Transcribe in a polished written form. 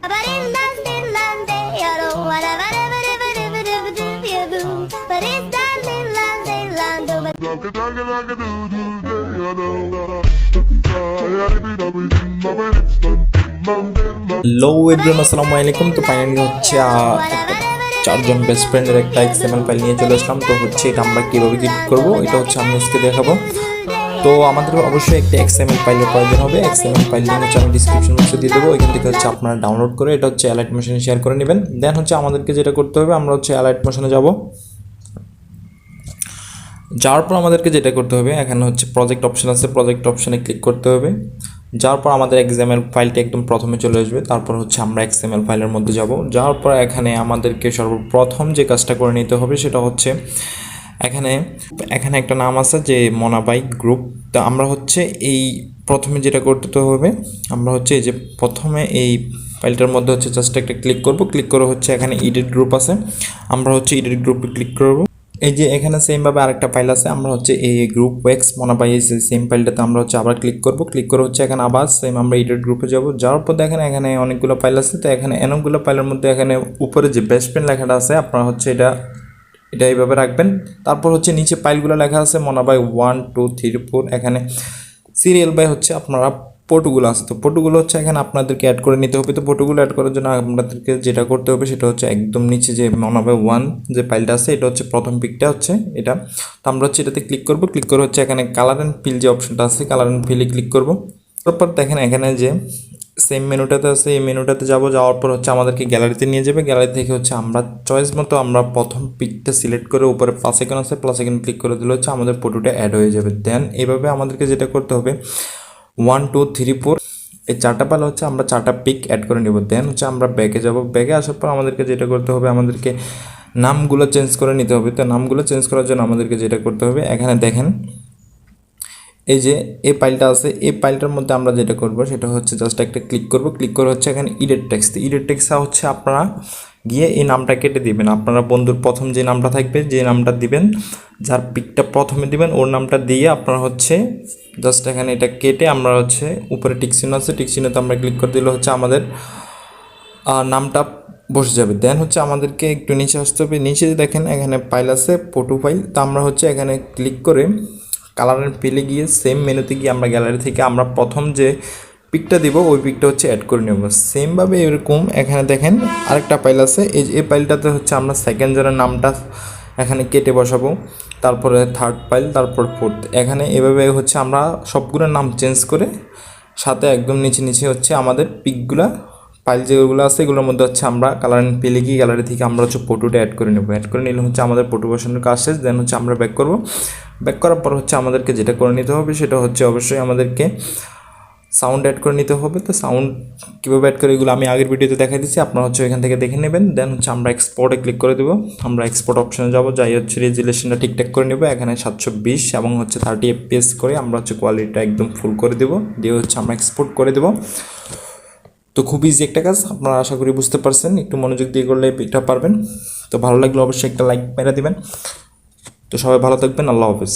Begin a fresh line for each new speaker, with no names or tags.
लो everyone আসসালামু আলাইকুম। তো ফাইনালি হচ্ছে চারজন বেস্ট ফ্রেন্ডের একটা এক্সএমএল ফাইল নিয়ে চলে আসলাম। তো হচ্ছে এটা আমরা কীভাবে ক্রিয়েট করব এটা হচ্ছে আমি আজকে দেখাবো। তো আমাদের অবশ্যই একটা এক্সএমএল ফাইলের প্রয়োজন হবে। এক্সএমএল ফাইল হচ্ছে আমি ডিসক্রিপশন বক্সে দিয়ে দেবো, ওইখান থেকে হচ্ছে আপনারা ডাউনলোড করে এটা হচ্ছে অ্যালাইট মোশনে শেয়ার করে নেবেন। দেন হচ্ছে আমাদেরকে যেটা করতে হবে, আমরা হচ্ছে অ্যালাইট মোশনে যাব। যাওয়ার পর আমাদেরকে যেটা করতে হবে, এখানে হচ্ছে প্রজেক্ট অপশন আছে, প্রজেক্ট অপশনে ক্লিক করতে হবে। যাওয়ার পর আমাদের এক্সএমএল ফাইলটি একদম প্রথমে চলে আসবে। তারপর হচ্ছে আমরা এক্সএমএল ফাইলের মধ্যে যাব। যাওয়ার পর এখানে আমাদেরকে সর্বপ্রথম যে কাজটা করে নিতে হবে সেটা হচ্ছে এখানে একটা নাম আছে যে মনাবাই গ্রুপ। তো আমরা হচ্ছে এই প্রথমে যেটা করতে হবে, আমরা হচ্ছে এই যে প্রথমে এই ফাইলটার মধ্যে হচ্ছে জাস্ট একটা ক্লিক করব। ক্লিক করে হচ্ছে এখানে এডিট গ্রুপ আছে, আমরা হচ্ছে এডিট গ্রুপে ক্লিক করব। এই যে এখানে সেমভাবে আরেকটা ফাইল আছে, আমরা হচ্ছে এই গ্রুপ ওয়েক্স মনাবাই সেম ফাইলটাতে আমরা হচ্ছে আবার ক্লিক করব। ক্লিক করে হচ্ছে এখানে আবার সেম আমরা এডিট গ্রুপে যাব। যাওয়ার পর দেখেন এখানে অনেকগুলো ফাইল আছে। তো এখানে অনেকগুলো ফাইলের মধ্যে এখানে উপরে যে বেস্ট ফ্রেন্ড লেখাটা আছে, আপনারা হচ্ছে এটা এইভাবে রাখবেন। তারপর হচ্ছে নিচে ফাইলগুলো লেখা আছে মনাবাই 1 2 3 4। এখানে সিরিয়াল বাই হচ্ছে আপনারা ফটোগুলো আছে, তো ফটোগুলো হচ্ছে এখানে আপনাদেরকে অ্যাড করে নিতে হবে। তো ফটোগুলো অ্যাড করার জন্য আপনাদেরকে যেটা করতে হবে সেটা হচ্ছে একদম নিচে যে মনাবাই 1 যে ফাইলটা আছে, এটা হচ্ছে প্রথম পিকটা হচ্ছে এটা। তো আমরা হচ্ছে এটাতে ক্লিক করব। ক্লিক করে হচ্ছে এখানে কালার অ্যান্ড ফিল যে অপশনটা আছে, কালার অ্যান্ড ফিলে ক্লিক করব। তারপর দেখেন এখানে যে সেম মেনুটাতে আছে, এই মেনুটাতে যাওয়ার পর হচ্ছে আমাদেরকে গ্যালারিতে নিয়ে যাবে। গ্যালারি থেকে হচ্ছে আমরা চয়েস মতো আমরা প্রথম পিকটা সিলেক্ট করে উপরে প্লাস আইকন আছে, প্লাস আইকন ক্লিক করে দিলে হচ্ছে আমাদের ফটোটা অ্যাড হয়ে যাবে। দেন এইভাবে আমাদেরকে যেটা করতে হবে 1 2 3 4 এই চারটা পালা হচ্ছে আমরা চারটা পিক অ্যাড করে নেব। দেন হচ্ছে আমরা ব্যাকে যাব। ব্যাকে আসার পর আমাদেরকে যেটা করতে হবে, আমাদেরকে নামগুলো চেঞ্জ করে নিতে হবে। তো নামগুলো চেঞ্জ করার জন্য আমাদেরকে যেটা করতে হবে, এখানে দেখেন এই যে এই ফাইলটা আছে, এই ফাইলটার মধ্যে আমরা যেটা করব সেটা হচ্ছে জাস্ট একটা ক্লিক করব। ক্লিক করে হচ্ছে এখানে এডিট টেক্সট, এডিট টেক্সটটা হচ্ছে আপনারা গিয়ে এই নামটা কেটে দিবেন। আপনারা বন্ধুর প্রথম যে নামটা থাকবে, যে নামটা দিবেন, যার পিকটা প্রথমে দিবেন ওর নামটা দিয়ে আপনারা হচ্ছে জাস্ট এখানে এটা কেটে আমরা হচ্ছে উপরে টিকচিহ্ন আছে, টিকচিহ্নতে আমরা ক্লিক করে দিলে হচ্ছে আমাদের নামটা বসে যাবে। দেন হচ্ছে আমাদেরকে একটু নিচে আসতে হবে। নিচে দেখেন এখানে ফাইল আছে ফটো ফাইল। তো আমরা হচ্ছে এখানে ক্লিক করে কালার অ্যান্ড ফিলে গিয়ে সেম মেনুতে গিয়ে আমরা গ্যালারি থেকে আমরা প্রথম যে পিকটা দিব ওই পিকটা হচ্ছে অ্যাড করে নেব। সেমভাবে এরকম এখানে দেখেন আরেকটা ফাইল আছে, এই ফাইলটাতে হচ্ছে আমরা সেকেন্ড জনের নামটা এখানে কেটে বসাবো, তারপরে থার্ড ফাইল, তারপর ফোর্থ। এখানে এভাবে হচ্ছে আমরা সবগুলোর নাম চেঞ্জ করে সাথে একদম নিচে নিচে হচ্ছে আমাদের পিকগুলা ফাইল যেগুলো আছে এগুলোর মধ্যে হচ্ছে আমরা কালার অ্যান্ড পেলে গিয়ে গ্যালারি থেকে আমরা হচ্ছে ফটোটা অ্যাড করে নেব। অ্যাড করে নিলে হচ্ছে আমাদের ফটো বসানোর কাজ শেষ। দেন হচ্ছে আমরা ব্যাক করব। ব্যাক করার পর হচ্ছে আমাদেরকে যেটা করে নিতে হবে সেটা হচ্ছে অবশ্যই আমাদেরকে সাউন্ড অ্যাড করে নিতে হবে। তো সাউন্ড কীভাবে অ্যাড করে এগুলো আমি আগের ভিডিওতে দেখাই দিচ্ছি, আপনারা হচ্ছে এখান থেকে দেখে নেবেন। দেন হচ্ছে আমরা এক্সপোর্টে ক্লিক করে দেবো। আমরা এক্সপোর্ট অপশনে যাবো, যাই হচ্ছে রেজুলেশনটা ঠিকঠাক করে নেবো। এখানে 720 এবং হচ্ছে 30 FPS করে আমরা হচ্ছে কোয়ালিটিটা একদম ফুল করে দেবো, দিয়ে হচ্ছে আমরা এক্সপোর্ট করে দেবো। তো খুব ইজি একটা কাজ, আপনারা আশা করি বুঝতে পারছেন। একটু মনোযোগ দিয়ে করলে এটা পারবেন। তো ভালো লাগলে অবশ্যই একটা লাইক মেরে দিবেন। তো সবাই ভালো থাকবেন, আল্লাহ হাফেজ।